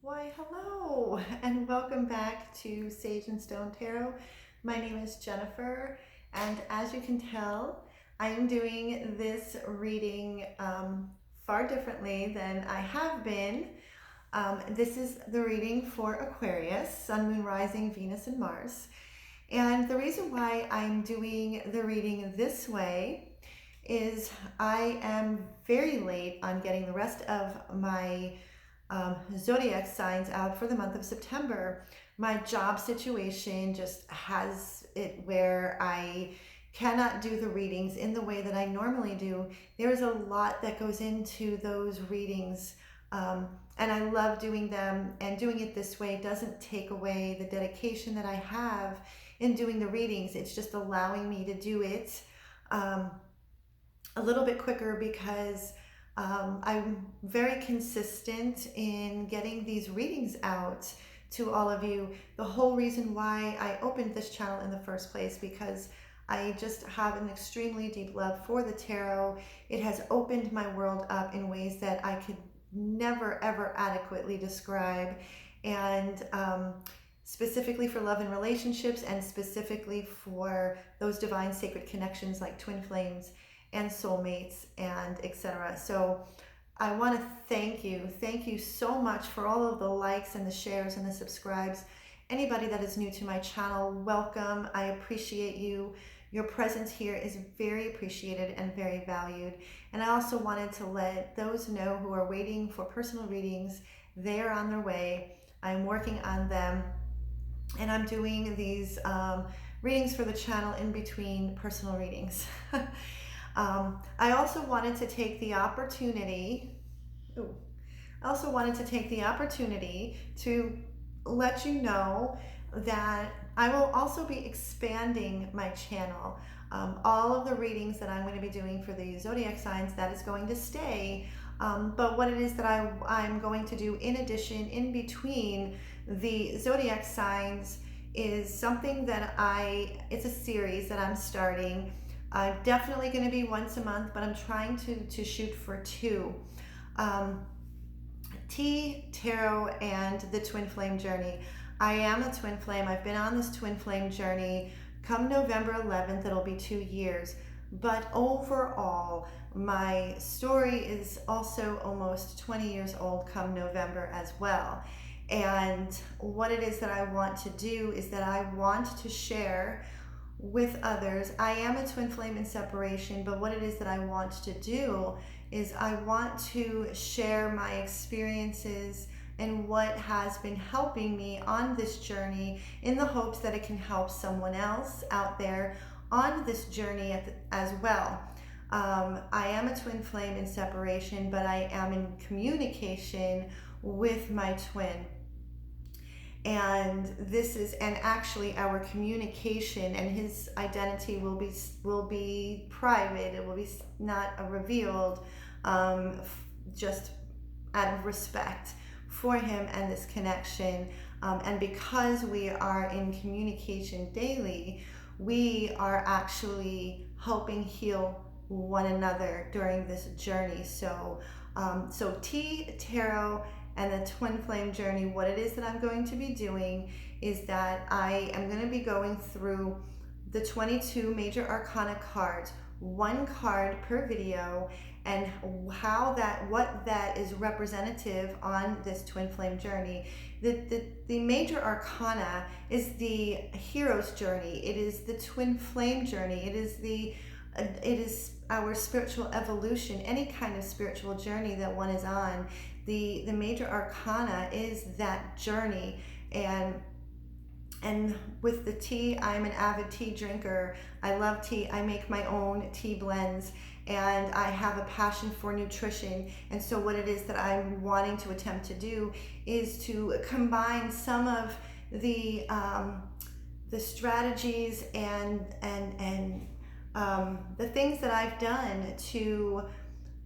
Why, hello, and welcome back to Sage and Stone Tarot. My name is Jennifer, and as you can tell, I am doing this reading far differently than I have been. This is the reading for Aquarius, Sun, Moon, Rising, Venus, and Mars. And the reason why I'm doing the reading this way is I am very late on getting the rest of my zodiac signs out for the month of September. My job situation just has it where I cannot do the readings in the way that I normally do. There's a lot that goes into those readings, and I love doing them, and doing it this way doesn't take away the dedication that I have in doing the readings. It's just allowing me to do it a little bit quicker because I'm very consistent in getting these readings out to all of you. The whole reason why I opened this channel in the first place, because I just have an extremely deep love for the tarot. It has opened my world up in ways that I could never ever adequately describe, and specifically for love and relationships, and specifically for those divine sacred connections like twin flames and soulmates and etc. So I want to thank you so much for all of the likes and the shares and the subscribes. Anybody that is new to my channel, welcome. I appreciate you. Your presence here is very appreciated and very valued. And I also wanted to let those know who are waiting for personal readings, they are on their way. I'm working on them, and I'm doing these readings for the channel in between personal readings. I also wanted to take the opportunity to let you know that I will also be expanding my channel. All of the readings that I'm going to be doing for the zodiac signs, that is going to stay. But what it is that I'm going to do in addition, in between the zodiac signs, is something that it's a series that I'm starting. Definitely going to be once a month, but I'm trying to shoot for 2. T, Tarot, and the Twin Flame Journey. I am a twin flame. I've been on this twin flame journey. Come November 11th, it'll be 2 years. But overall, my story is also almost 20 years old come November as well. And what it is that I want to do is that I want to share with others. I am a twin flame in separation, but what it is that I want to do is I want to share my experiences and what has been helping me on this journey, in the hopes that it can help someone else out there on this journey as well. I am a twin flame in separation, but I am in communication with my twin. And actually our communication and his identity will be private. It will be not revealed, just out of respect for him and this connection. And because we are in communication daily, we are actually helping heal one another during this journey. So T, Tarot, and the Twin Flame Journey, what it is that I'm going to be doing is that I am going to be going through the 22 major arcana cards, 1 card per video, and what that is representative on this Twin Flame Journey. The major arcana is the hero's journey. It is the Twin Flame Journey. It is our spiritual evolution, any kind of spiritual journey that one is on. The major arcana is that journey. And with the tea, I'm an avid tea drinker. I love tea. I make my own tea blends, and I have a passion for nutrition. And so what it is that I'm wanting to attempt to do is to combine some of the strategies and the things that I've done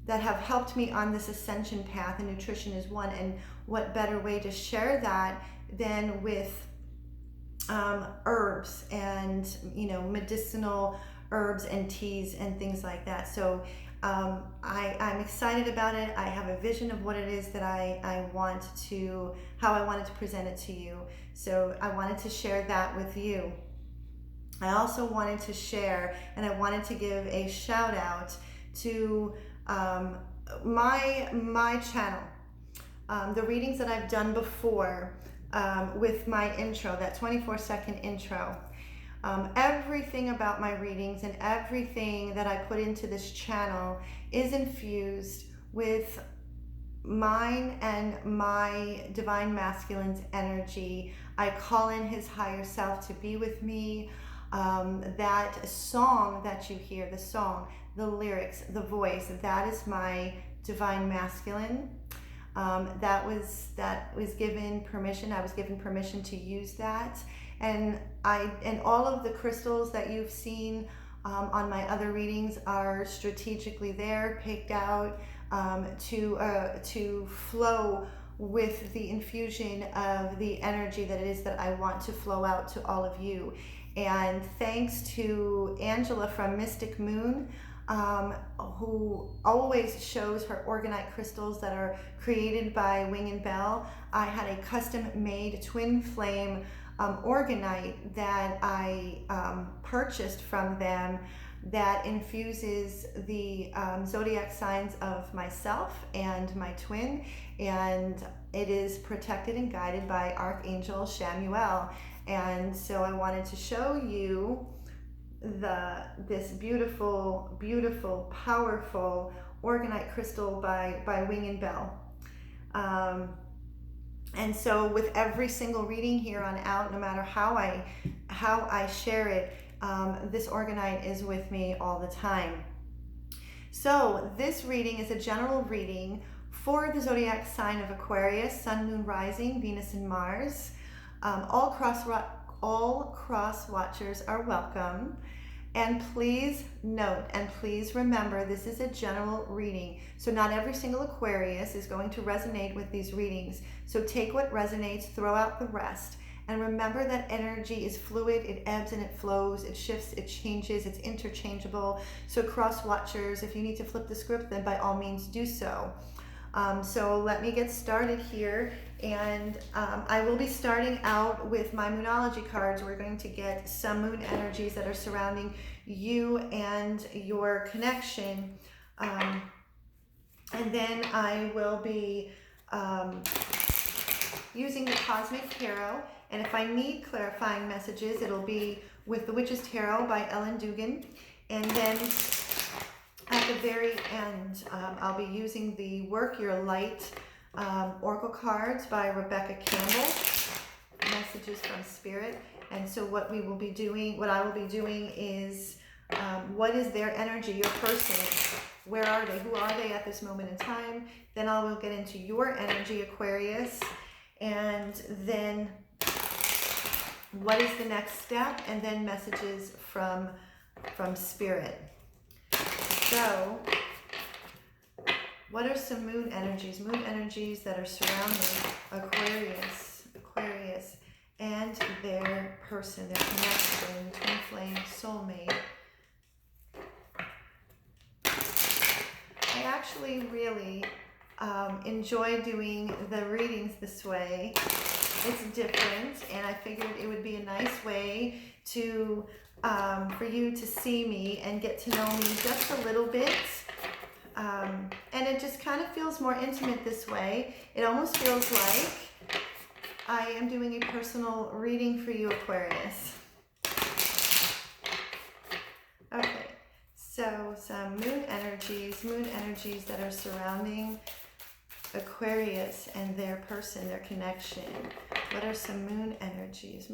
that have helped me on this ascension path, and nutrition is one. And what better way to share that than with herbs and medicinal herbs and teas and things like that. So I'm excited about it. I have a vision of what it is that how I wanted to present it to you. So I wanted to share that with you. I also wanted to share, and I wanted to give a shout out to my channel. The readings that I've done before with my intro, that 24-second intro. Everything about my readings and everything that I put into this channel is infused with mine and my divine masculine's energy. I call in his higher self to be with me. That song that you hear, the song, the lyrics, the voice, that is my divine masculine. That was given permission. I was given permission to use that, and all of the crystals that you've seen on my other readings are strategically there, picked out to flow with the infusion of the energy that it is that I want to flow out to all of you. And thanks to Angela from Mystic Moon, who always shows her orgonite crystals that are created by Wing and Bell. I had a custom-made twin flame orgonite that I purchased from them that infuses the zodiac signs of myself and my twin, and it is protected and guided by Archangel Shamuel. And so I wanted to show you this beautiful, beautiful, powerful orgonite crystal by Wing and Bell. And so with every single reading here on out, no matter how I share it, this orgonite is with me all the time. So this reading is a general reading for the zodiac sign of Aquarius, Sun, Moon, Rising, Venus, and Mars. All cross watchers are welcome. And please note and please remember, this is a general reading. So not every single Aquarius is going to resonate with these readings. So take what resonates, throw out the rest. And remember that energy is fluid, it ebbs and it flows, it shifts, it changes, it's interchangeable. So cross watchers, if you need to flip the script, then by all means do so. So let me get started here, and I will be starting out with my Moonology cards. We're going to get some moon energies that are surrounding you and your connection, and then I will be using the Cosmic Tarot, and if I need clarifying messages, it'll be with the Witch's Tarot by Ellen Dugan, and then at the very end, I'll be using the Work Your Light Oracle cards by Rebecca Campbell, messages from Spirit. And so what I will be doing is, what is their energy, your person? Where are they? Who are they at this moment in time? Then I will get into your energy, Aquarius. And then what is the next step? And then messages from Spirit. So, what are some moon energies that are surrounding Aquarius, and their person, their connection, twin flame, soulmate? I actually really enjoy doing the readings this way. It's different, and I figured it would be a nice way to for you to see me and get to know me just a little bit. And it just kind of feels more intimate this way. It almost feels like I am doing a personal reading for you, Aquarius. Okay, so some moon energies that are surrounding Aquarius and their person, their connection. What are some moon energies?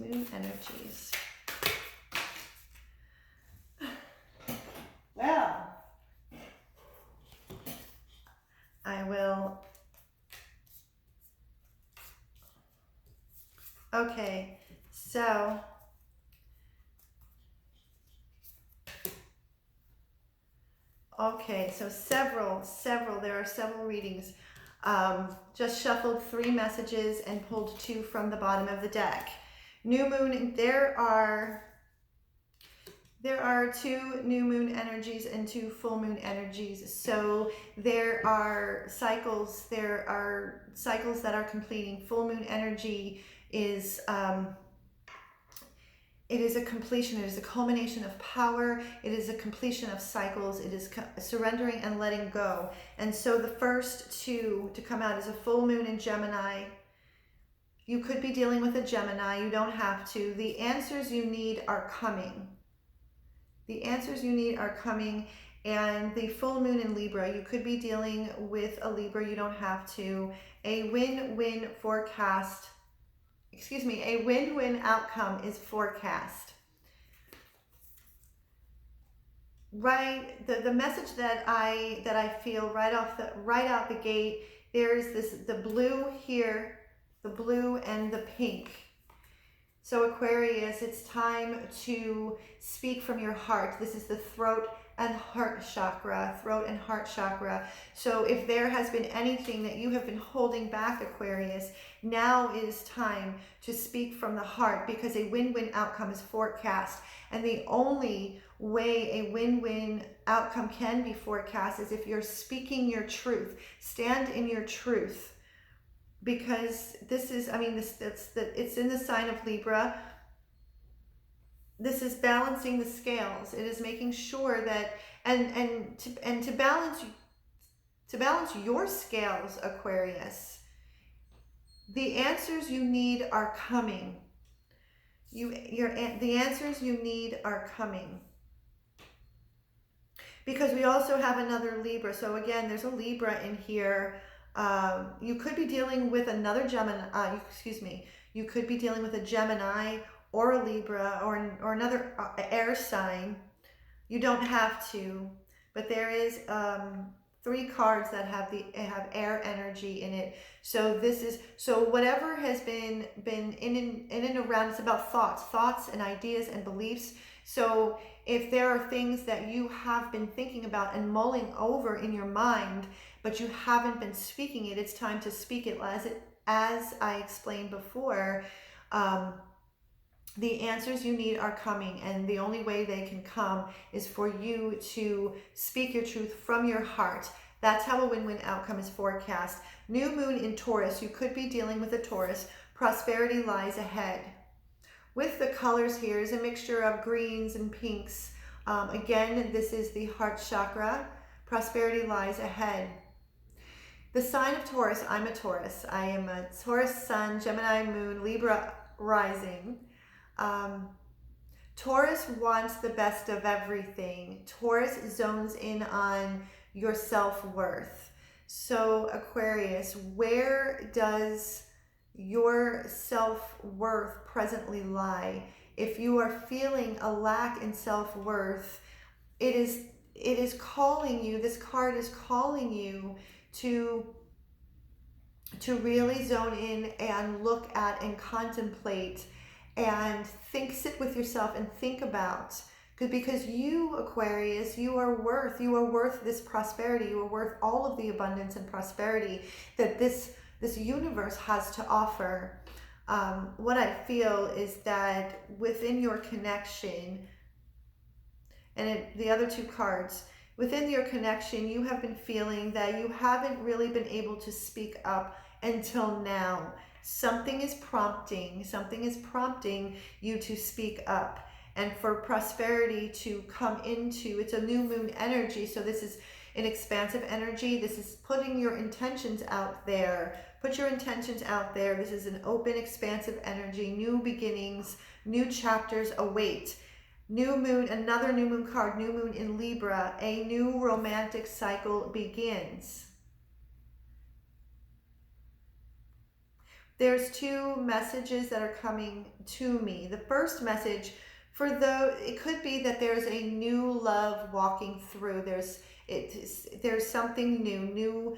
Well, I will. Okay, so there are several readings. Just shuffled 3 messages and pulled 2 from the bottom of the deck. New moon, there There are 2 new moon energies and 2 full moon energies. So there are cycles that are completing. Full moon energy is it is a completion. It is a culmination of power. It is a completion of cycles. It is surrendering and letting go. And so the first 2 to come out is a full moon in Gemini. You could be dealing with a Gemini. You don't have to. The answers you need are coming. The answers you need are coming. And the full moon in Libra, you could be dealing with a Libra. You don't have to. A win-win forecast. A win-win outcome is forecast. Right, the message that I feel right out the gate, there's the blue here, the blue and the pink. So Aquarius, it's time to speak from your heart. This is the throat and heart chakra, So if there has been anything that you have been holding back, Aquarius, now is time to speak from the heart, because a win-win outcome is forecast. And the only way a win-win outcome can be forecast is if you're speaking your truth. Stand in your truth. Because this is, it's in the sign of Libra. This is balancing the scales. It is making sure that, to balance your scales, Aquarius, the answers you need are coming. The answers you need are coming. Because we also have another Libra. So again, there's a Libra in here. You could be dealing with another Gemini, you could be dealing with a Gemini or a Libra or another air sign. You don't have to, but there is 3 cards that have air energy in it. So whatever has been in and around, it's about thoughts and ideas and beliefs. So if there are things that you have been thinking about and mulling over in your mind, but you haven't been speaking it, it's time to speak it. As I explained before, the answers you need are coming, and the only way they can come is for you to speak your truth from your heart. That's how a win-win outcome is forecast. New moon in Taurus, you could be dealing with a Taurus. Prosperity lies ahead. With the colors here is a mixture of greens and pinks. Again, this is the heart chakra. Prosperity lies ahead. The sign of Taurus, I'm a Taurus. I am a Taurus sun, Gemini moon, Libra rising. Taurus wants the best of everything. Taurus zones in on your self-worth. So Aquarius, where does your self-worth presently lie? If you are feeling a lack in self-worth, it is calling you, this card is calling you to really zone in and look at and contemplate and sit with yourself and think about, because you, Aquarius, you are worth this prosperity. You are worth all of the abundance and prosperity that this universe has to offer. What I feel is that within your connection, and the other 2 cards, within your connection, you have been feeling that you haven't really been able to speak up until now. Something is prompting you to speak up, and for prosperity to come into, it's a new moon energy. So this is an expansive energy. This is putting your intentions out there. Put your intentions out there. This is an open, expansive energy. New beginnings, new chapters await. New moon, another new moon card, new moon in Libra. A new romantic cycle begins. There's 2 messages that are coming to me. The first message, it could be that there's a new love walking through. There's something new.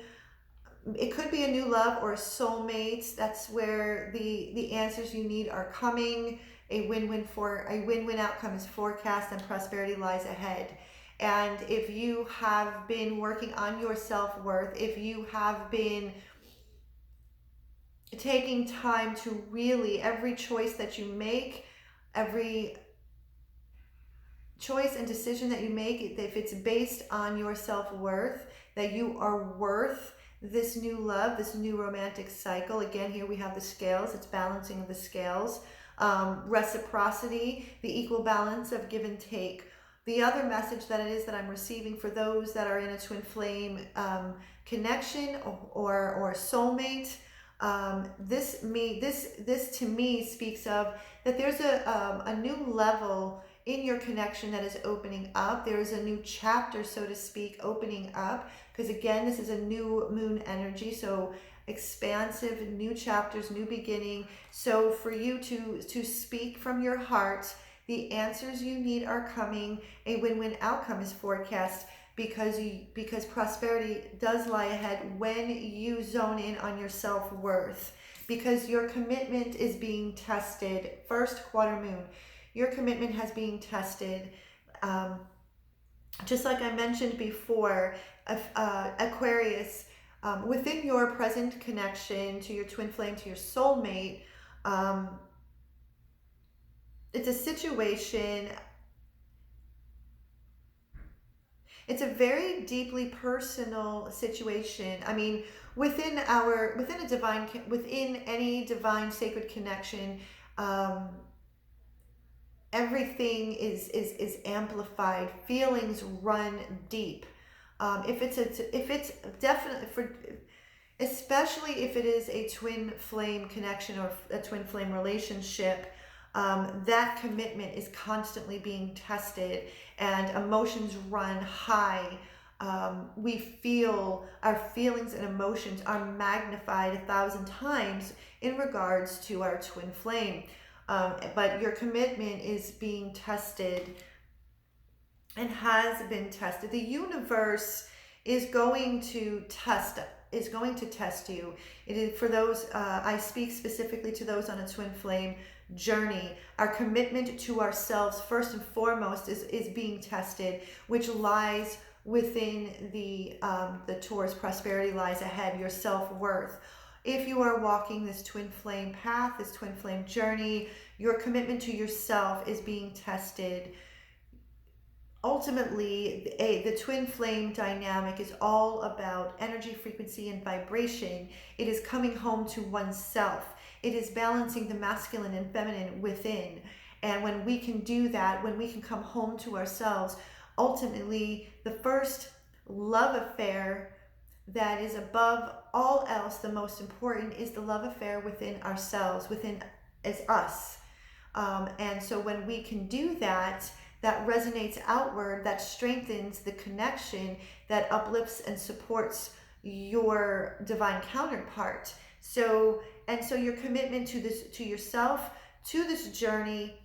It could be a new love or a soulmate. That's where the answers you need are coming. A win-win outcome is forecast, and prosperity lies ahead. And if you have been working on your self-worth, if you have been taking time to really, every choice that you make, every choice and decision that you make, if it's based on your self-worth, that you are worth this new love, this new romantic cycle. Again, here we have the scales. It's balancing of the scales. Reciprocity, the equal balance of give and take. The other message that it is that I'm receiving for those that are in a twin flame connection or soulmate, this to me speaks of that there's a new level in your connection that is opening up. There is a new chapter, so to speak, opening up, because again, this is a new moon energy, so expansive, new chapters, new beginning. So for you to speak from your heart, the answers you need are coming. A win-win outcome is forecast, because prosperity does lie ahead when you zone in on your self-worth, because your commitment is being tested. First quarter moon, your commitment has been tested. Just like I mentioned before, Aquarius, within your present connection to your twin flame, to your soulmate, it's a situation, it's a very deeply personal situation. I mean, within any divine sacred connection, everything is amplified. Feelings run deep. If it's definitely especially if it is a twin flame connection or a twin flame relationship, that commitment is constantly being tested, and emotions run high. We feel our feelings and emotions are magnified 1,000 times in regards to our twin flame. But your commitment is being tested and has been tested. The universe is going to test you. It is for those, I speak specifically to those on a twin flame journey. Our commitment to ourselves, first and foremost, is being tested, which lies within the Taurus. Prosperity lies ahead, your self-worth. If you are walking this twin flame path, this twin flame journey, your commitment to yourself is being tested. Ultimately, the twin flame dynamic is all about energy, frequency, and vibration. It is coming home to oneself. It is balancing the masculine and feminine within. And when we can do that, when we can come home to ourselves, ultimately, the first love affair that is above all else, the most important, is the love affair within ourselves, within as us. And so when we can do that, that resonates outward, that strengthens the connection, that uplifts and supports your divine counterpart. So your commitment to this, to yourself, to this journey,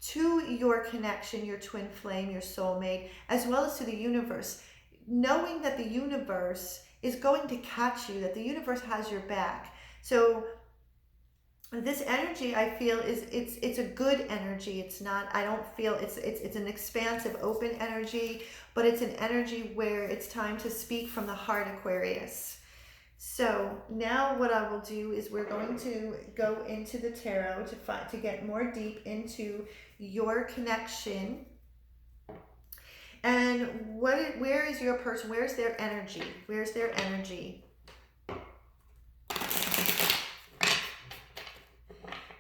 to your connection, your twin flame, your soulmate, as well as to the universe, knowing that the universe is going to catch you, that the universe has your back. So this energy, I feel, it's a good energy. It's not, I don't feel it's an expansive, open energy, but it's an energy where it's time to speak from the heart, Aquarius. So now what I will do is we're going to go into the tarot to get more deep into your connection. And where is your person? Where's their energy? Where's their energy?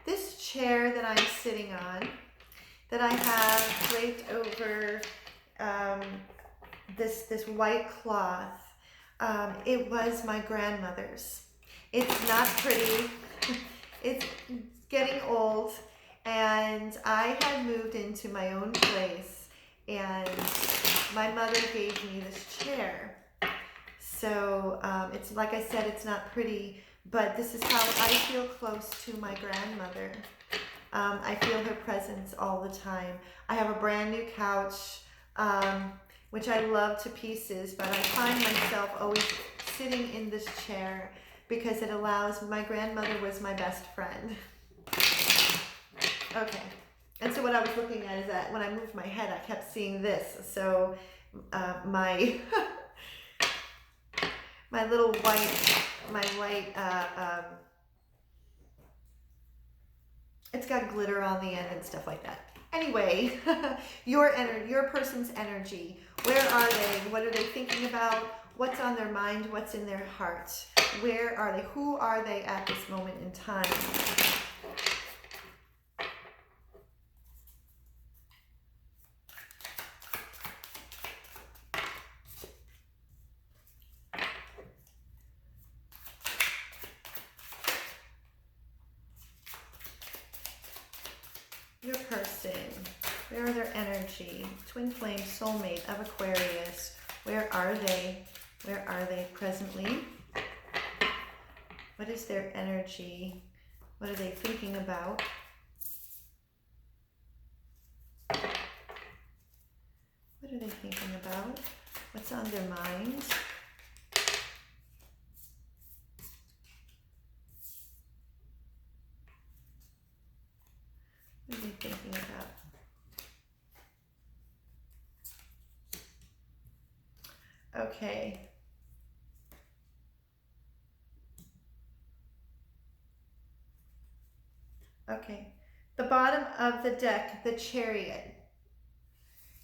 This chair that I'm sitting on, that I have draped over this white cloth, it was my grandmother's. It's not pretty. It's getting old, and I had moved into my own place, and my mother gave me this chair. So it's, like I said, it's not pretty, but this is how I feel close to my grandmother. I feel her presence all the time. I have a brand new couch, which I love to pieces, but I find myself always sitting in this chair because it allows, my grandmother was my best friend. Okay. And so what I was looking at is that when I moved my head, I kept seeing this. So my little white, it's got glitter on the end and stuff like that. Anyway, your person's energy. Where are they? What are they thinking about? What's on their mind? What's in their heart? Where are they? Who are they at this moment in time? Your person. Where are their energy? Twin flame, soulmate of Aquarius. Where are they? Where are they presently? What is their energy? What are they thinking about? What are they thinking about? What's on their minds? What are they thinking about? Okay. Okay. The bottom of the deck, the Chariot.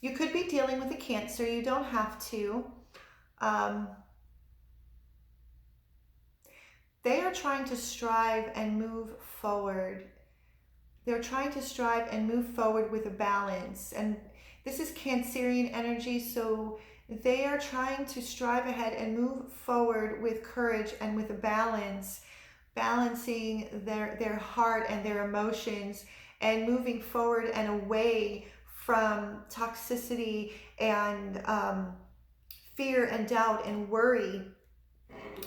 You could be dealing with a Cancer. You don't have to. They are trying to strive and move forward. They're trying to strive and move forward with a balance. And this is Cancerian energy, so they are trying to strive ahead and move forward with courage and with a balance, balancing their heart and their emotions and moving forward and away from toxicity and fear and doubt and worry.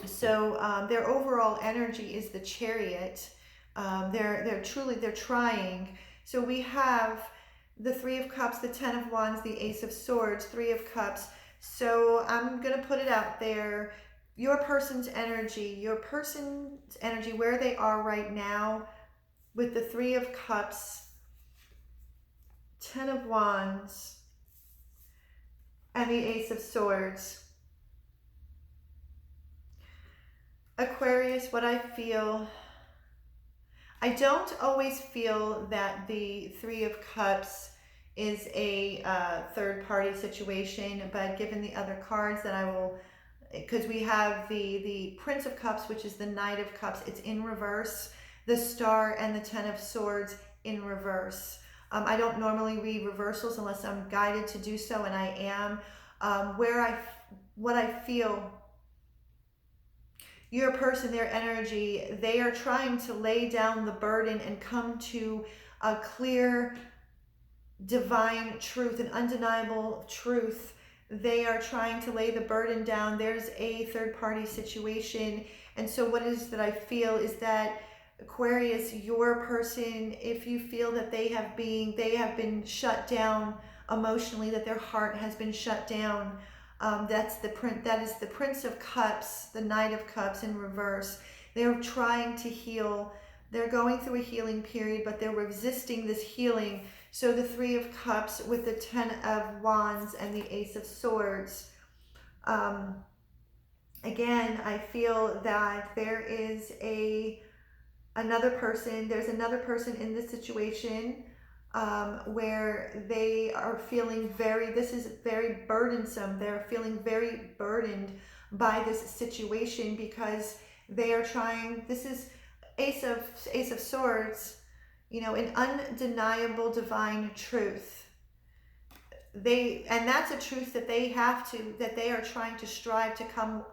So their overall energy is the Chariot. They're trying. So we have the Three of Cups, the Ten of Wands, the Ace of Swords, Three of Cups. So I'm going to put it out there. Your person's energy, where they are right now with the Three of Cups, Ten of Wands, and the Ace of Swords. Aquarius, what I feel, I don't always feel that the Three of Cups is a third-party situation, but given the other cards that I will, because we have the Prince of Cups, which is the Knight of Cups, it's in reverse, the Star and the Ten of Swords in reverse. I don't normally read reversals unless I'm guided to do so, and I am. What I feel, your person, their energy, they are trying to lay down the burden and come to a clear divine truth, an undeniable truth. They are trying to lay the burden down. There's a third-party situation. And so what is that I feel is that Aquarius, your person, if you feel that they have been shut down emotionally, that their heart has been shut down, that is the Prince of Cups, the Knight of Cups in reverse. They're trying to heal. They're going through a healing period, but they're resisting this healing. So the Three of Cups with the Ten of Wands and the Ace of Swords. Again, I feel that there is another person in this situation where they are feeling this is very burdensome. They're feeling very burdened by this situation because they are trying, this is Ace of Swords, an undeniable divine truth. And that's a truth that they are trying to strive to come,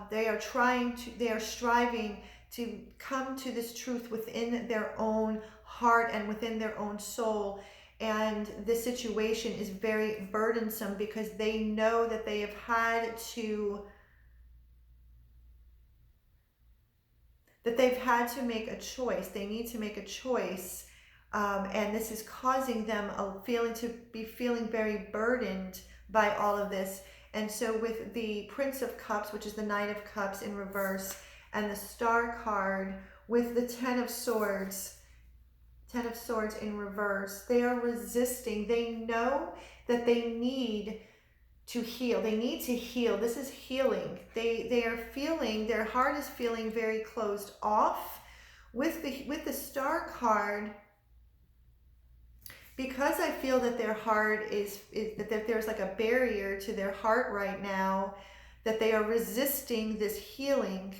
they are striving to come to this truth within their own heart and within their own soul. And this situation is very burdensome because they know that they have had to make a choice. They need to make a choice. And this is causing them to be feeling very burdened by all of this. And so with the Prince of Cups, which is the Knight of Cups in reverse, and the Star card with the Ten of Swords in reverse, they are resisting. They know that they need to heal. They need to heal. This is healing. They are feeling, their heart is feeling very closed off with the Star card, because I feel that their heart is that there's like a barrier to their heart right now, that they are resisting this healing.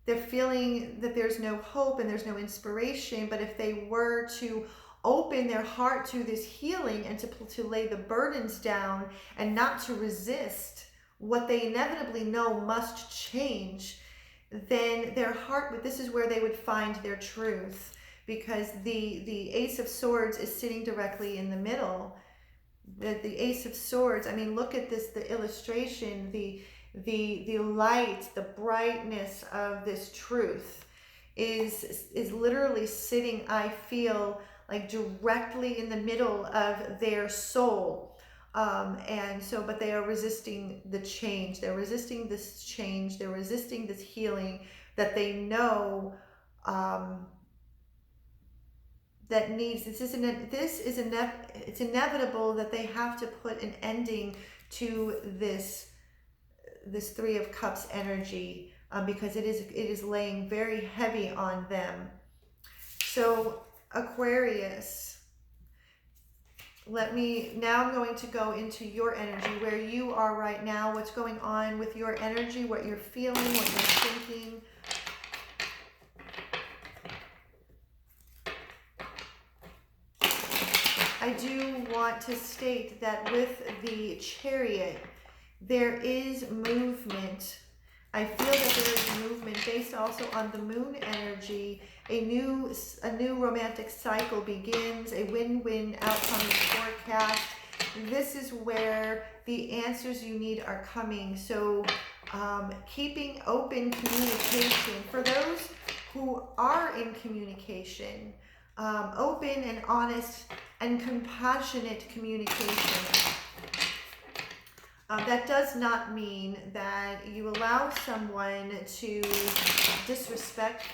They're feeling that there's no hope and there's no inspiration, but if they were to open their heart to this healing and to lay the burdens down and not to resist what they inevitably know must change, then their heart, this is where they would find their truth, because the Ace of Swords is sitting directly in the middle. The Ace of Swords, I mean, look at this, the illustration, the light, the brightness of this truth is literally sitting, I feel like, directly in the middle of their soul. And so, but they are resisting the change. They're resisting this change. They're resisting this healing that they know that needs. It's inevitable that they have to put an ending to this Three of Cups energy, because it is laying very heavy on them. So Aquarius, now I'm going to go into your energy, where you are right now, what's going on with your energy, what you're feeling, what you're thinking. I do want to state that with the Chariot, there is movement. I feel that there is movement based also on the moon energy. A new romantic cycle begins. A win-win outcome is forecast. This is where the answers you need are coming. So keeping open communication. For those who are in communication, open and honest and compassionate communication. That does not mean that you allow someone to disrespect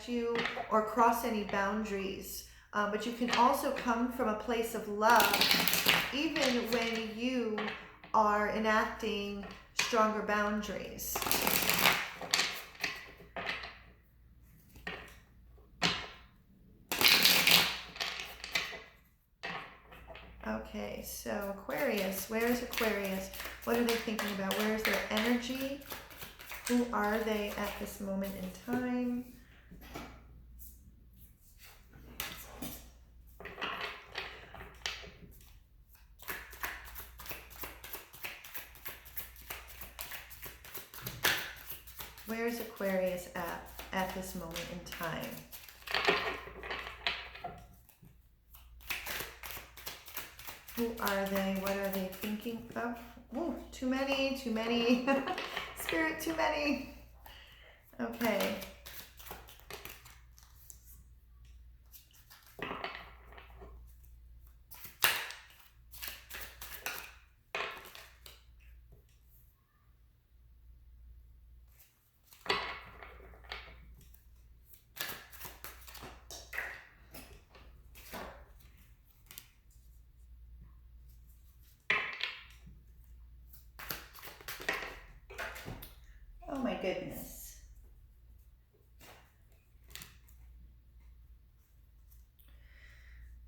you or cross any boundaries. But you can also come from a place of love, even when you are enacting stronger boundaries. Okay, so Aquarius, where is Aquarius? What are they thinking about? Where is their energy? Who are they at this moment in time? Where is Aquarius at this moment in time? Who are they? What are they thinking of? Oh, too many. Spirit, too many. Okay. Oh my goodness.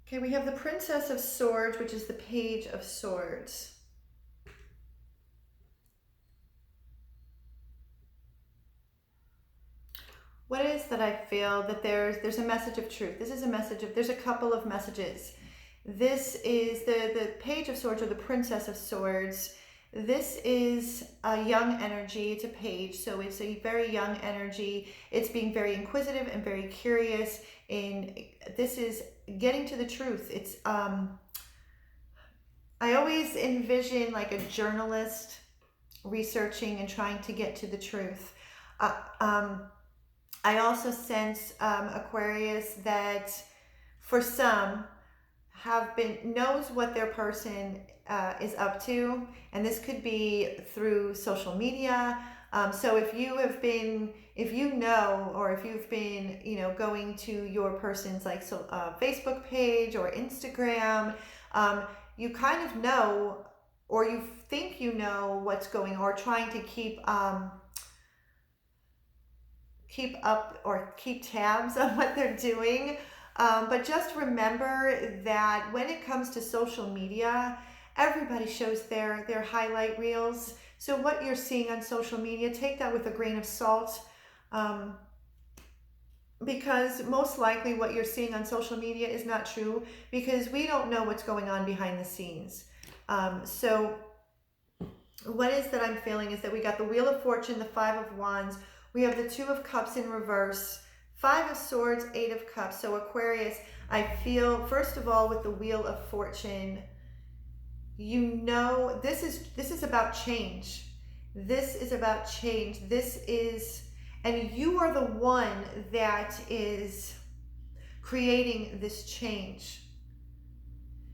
Okay, we have the Princess of Swords, which is the Page of Swords. What is that I feel that there's a message of truth. This is a message of, there's a couple of messages. This is the Page of Swords, or the Princess of Swords. This is a young energy. It's a page, so it's a very young energy. It's being very inquisitive and very curious. This is getting to the truth. It's I always envision like a journalist researching and trying to get to the truth. I also sense, Aquarius, that for some knows what their person is up to, and this could be through social media. So if you've been going to your person's Facebook page or Instagram, you kind of know, or you think you know what's going on, or trying to keep up or keep tabs on what they're doing. But just remember that when it comes to social media, everybody shows their highlight reels. So what you're seeing on social media, take that with a grain of salt. Because most likely what you're seeing on social media is not true, because we don't know what's going on behind the scenes. So what is that I'm feeling is that we got the Wheel of Fortune, the Five of Wands, we have the Two of Cups in reverse, Five of Swords, Eight of Cups. So Aquarius, I feel, first of all, with the Wheel of Fortune, you know, this is about change. This is about change. And you are the one that is creating this change.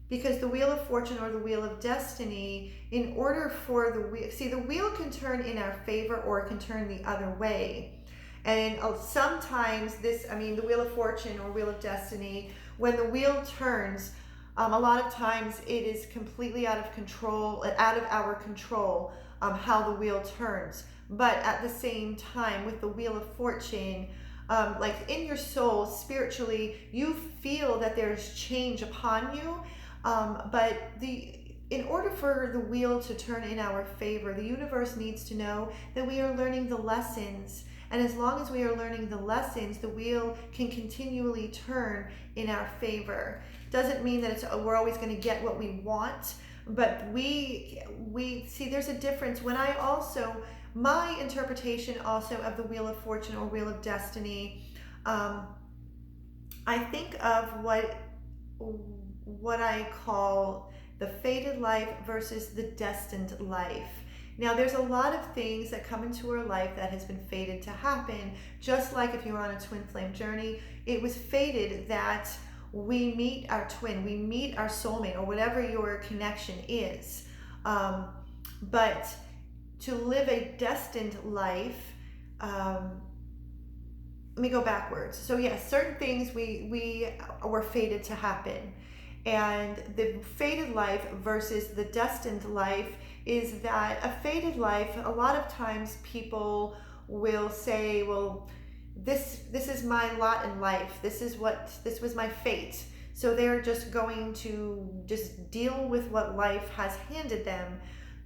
Because the Wheel of Fortune or the Wheel of Destiny, in order for the wheel, see, the wheel can turn in our favor or it can turn the other way. And sometimes the Wheel of Fortune or Wheel of Destiny, when the wheel turns, a lot of times it is completely out of our control, how the wheel turns. But at the same time, with the Wheel of Fortune, like in your soul, spiritually, you feel that there's change upon you. But in order for the wheel to turn in our favor, the universe needs to know that we are learning the lessons. And as long as we are learning the lessons, the wheel can continually turn in our favor. Doesn't mean that we're always going to get what we want, but we see there's a difference. My interpretation also of the Wheel of Fortune or Wheel of Destiny, I think of what I call the fated life versus the destined life. Now, there's a lot of things that come into our life that has been fated to happen. Just like if you were on a twin flame journey, it was fated that we meet our twin, we meet our soulmate, or whatever your connection is. But to live a destined life, let me go backwards. So yes, certain things we were fated to happen. And the fated life versus the destined life is that a fated life, a lot of times people will say, well, this is my lot in life. This was my fate. So they're just going to just deal with what life has handed them.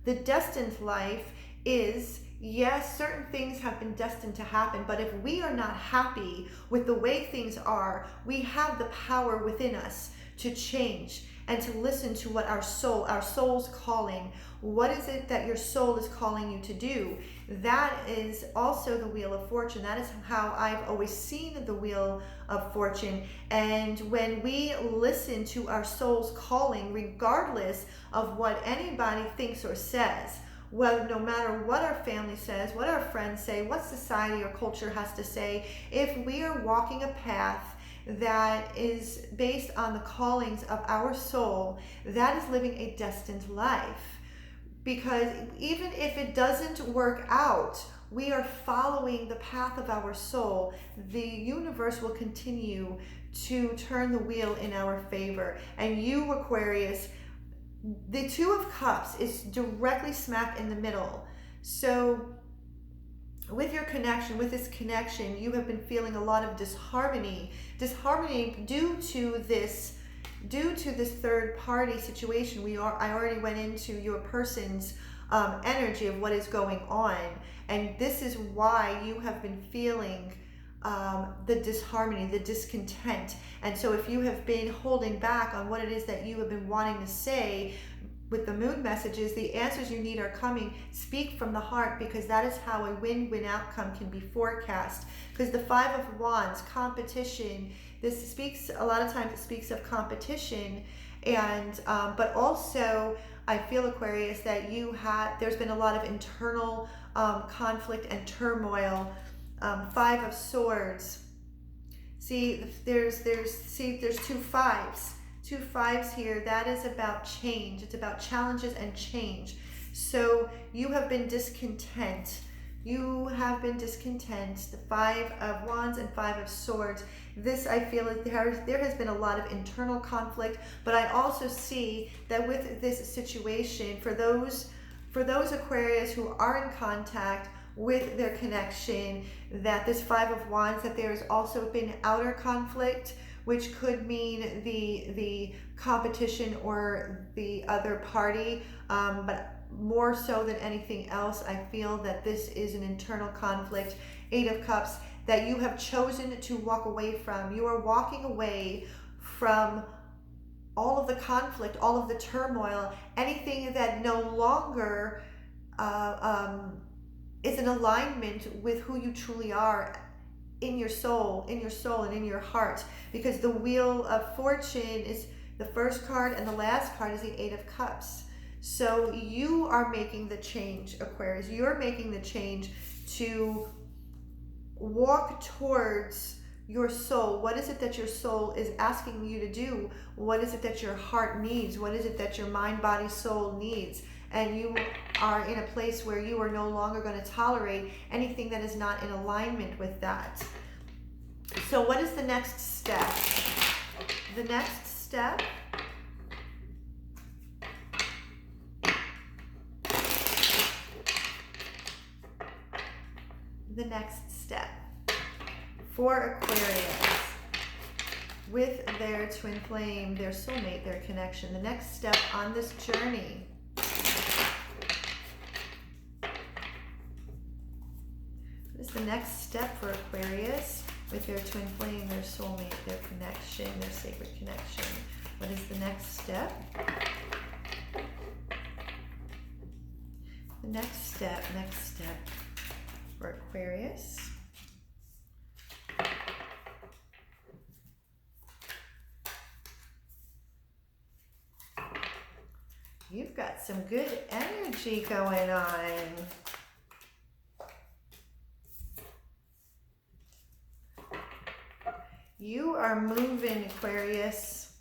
The destined life is, yes, certain things have been destined to happen, but if we are not happy with the way things are, we have the power within us to change and to listen to what our soul's calling. What is it that your soul is calling you to do? That is also the Wheel of Fortune. That is how I've always seen the Wheel of Fortune. And when we listen to our soul's calling, regardless of what anybody thinks or says, well, no matter what our family says, what our friends say, what society or culture has to say, if we are walking a path that is based on the callings of our soul, that is living a destined life. Because even if it doesn't work out, we are following the path of our soul. The universe will continue to turn the wheel in our favor. And you, Aquarius, the Two of Cups is directly smack in the middle. So with this connection, you have been feeling a lot of disharmony due to this third party situation. I already went into your person's energy of what is going on, and this is why you have been feeling the disharmony, the discontent. And so if you have been holding back on what it is that you have been wanting to say, with the moon messages, the answers you need are coming. Speak from the heart, because that is how a win-win outcome can be forecast. Because the Five of Wands, competition, a lot of times it speaks of competition, and but also I feel, Aquarius, that there's been a lot of internal conflict and turmoil. Five of Swords. See, there's two fives. Two fives here. That is about change. It's about challenges and change. So you have been discontent. The Five of Wands and Five of Swords. This, I feel like there has been a lot of internal conflict, but I also see that with this situation, for those Aquarius who are in contact with their connection, that this Five of Wands, that there has also been outer conflict which could mean the competition or the other party, but more so than anything else, I feel that this is an internal conflict, 8 of Cups, that you have chosen to walk away from. You are walking away from all of the conflict, all of the turmoil, anything that no longer is in alignment with who you truly are in your soul and in your heart. Because the Wheel of Fortune is the first card and the last card is the 8 of Cups. So you are making the change, Aquarius. You're making the change to walk towards your soul. What is it that your soul is asking you to do? What is it that your heart needs? What is it that your mind, body, soul needs? And you are in a place where you are no longer going to tolerate anything that is not in alignment with that. So what is the next step? The next step for Aquarius with their twin flame, their soulmate, their connection. The next step on this journey. What is the next step for Aquarius with their twin flame, their soulmate, their connection, their sacred connection? What is the next step? The next step for Aquarius. You've got some good energy going on. You are moving, Aquarius.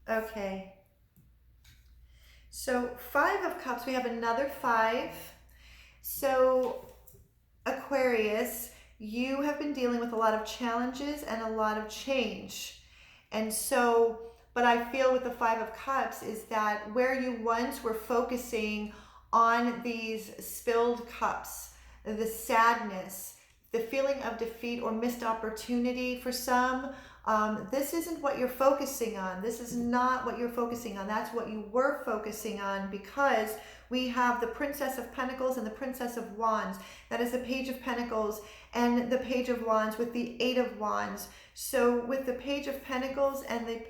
Okay. So 5 of Cups, we have another 5. So Aquarius, you have been dealing with a lot of challenges and a lot of change. And so, but I feel with the 5 of Cups is that where you once were focusing on these spilled cups, the sadness, the feeling of defeat or missed opportunity for some, this isn't what you're focusing on. This is not what you're focusing on. That's what you were focusing on, because we have the Princess of Pentacles and the Princess of Wands. That is the Page of Pentacles and the Page of Wands with the 8 of Wands. So with the Page of Pentacles and the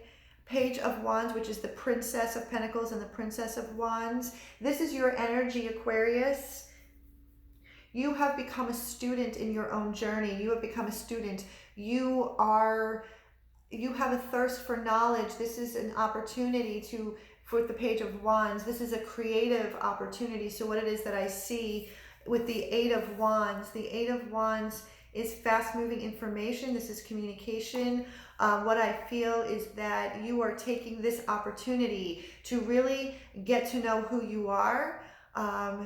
Page of Wands, which is the Princess of Pentacles and the Princess of Wands, this is your energy, Aquarius. You have become a student in your own journey. You have become a student. You have a thirst for knowledge. This is an opportunity for the Page of Wands. This is a creative opportunity. So what it is that I see with the 8 of Wands, the 8 of Wands is fast-moving information. This is communication. What I feel is that you are taking this opportunity to really get to know who you are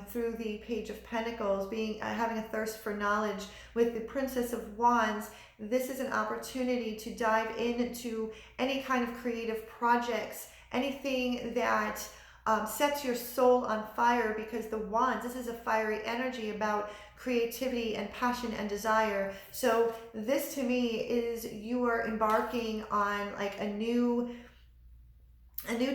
through the Page of Pentacles, having a thirst for knowledge. With the Princess of Wands, this is an opportunity to dive into any kind of creative projects, anything that sets your soul on fire, because the Wands, this is a fiery energy about creativity and passion and desire. So this to me is you are embarking on like a new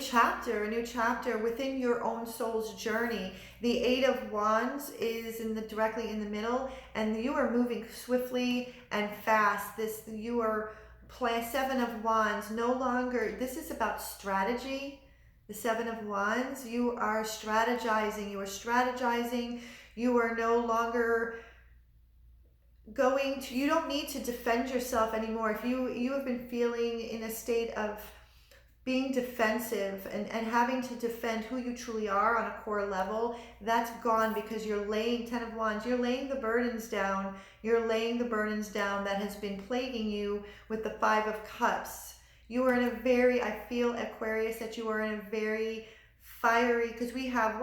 chapter within your own soul's journey. The 8 of Wands is directly in the middle, and you are moving swiftly and fast. You are 7 of Wands. No longer, this is about strategy. The 7 of Wands, you are strategizing. You are no longer you don't need to defend yourself anymore. If you have been feeling in a state of being defensive and having to defend who you truly are on a core level, that's gone, because you're laying, 10 of Wands, you're laying the burdens down. You're laying the burdens down that has been plaguing you with the 5 of Cups. You are in a very, I feel, Aquarius, that you are in a very fiery, because we have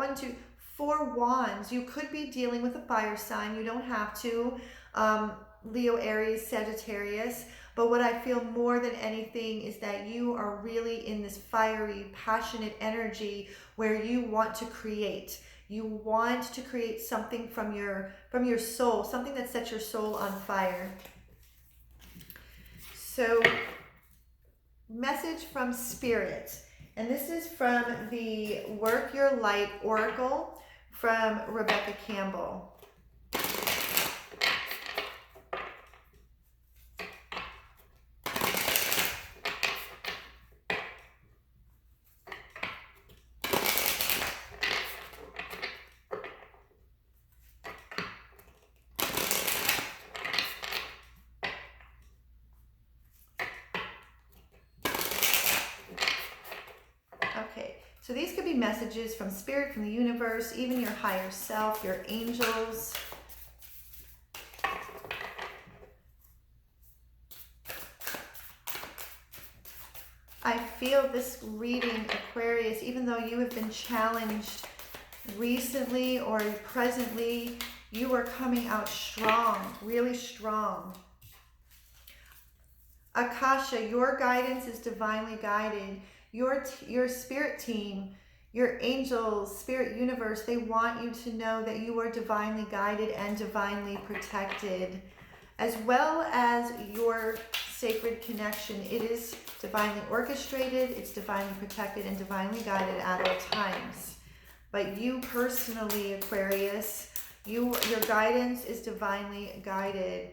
4 wands. You could be dealing with a fire sign. You don't have to. Leo, Aries, Sagittarius. But what I feel more than anything is that you are really in this fiery, passionate energy where you want to create. You want to create something from your soul, something that sets your soul on fire. So, message from Spirit. And this is from the Work Your Light Oracle from Rebecca Campbell. Okay, so these could be messages from Spirit, from the universe, even your higher self, your angels. I feel this reading, Aquarius, even though you have been challenged recently or presently, you are coming out strong, really strong. Akasha, your guidance is divinely guided. Your spirit team, your angels, spirit universe, they want you to know that you are divinely guided and divinely protected, as well as your sacred connection. It is divinely orchestrated, it's divinely protected, and divinely guided at all times. But you personally, Aquarius, your guidance is divinely guided.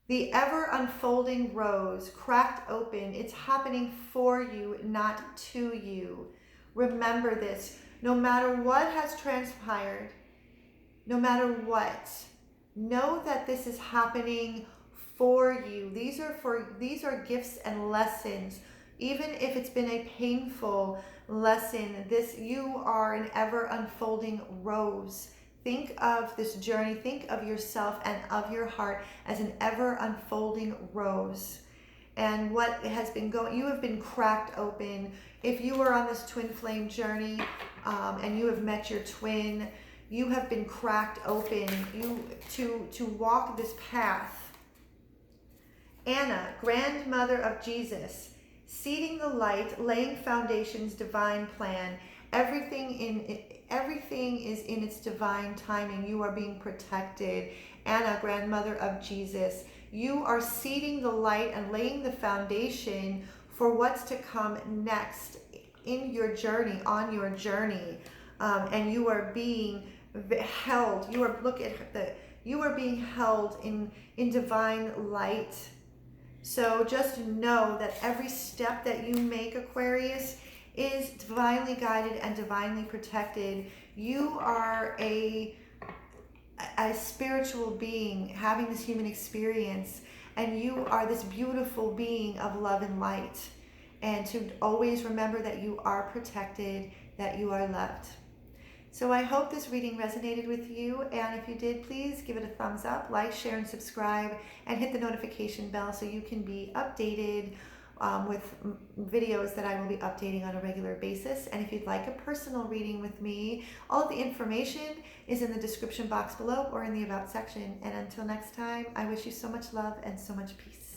The ever unfolding rose, cracked open, it's happening for you, not to you. Remember this. No matter what has transpired, no matter what, know that this is happening for you. These are gifts and lessons. Even if it's been a painful lesson, you are an ever unfolding rose. Think of this journey, think of yourself and of your heart as an ever unfolding rose. And what has been going, you have been cracked open. If you are on this twin flame journey and you have met your twin, you have been cracked open to walk this path. Anna, grandmother of Jesus, seeding the light, laying foundations, divine plan. Everything is in its divine timing. You are being protected. Anna, grandmother of Jesus, you are seeding the light and laying the foundation for what's to come next in your journey, on your journey. And you are being held. You are being held in divine light. So just know that every step that you make, Aquarius, is divinely guided and divinely protected. You are a spiritual being having this human experience, and you are this beautiful being of love and light. And to always remember that you are protected, that you are loved. So I hope this reading resonated with you, and if you did, please give it a thumbs up, like, share, and subscribe, and hit the notification bell so you can be updated with videos that I will be updating on a regular basis. And if you'd like a personal reading with me, all of the information is in the description box below or in the About section. And until next time, I wish you so much love and so much peace.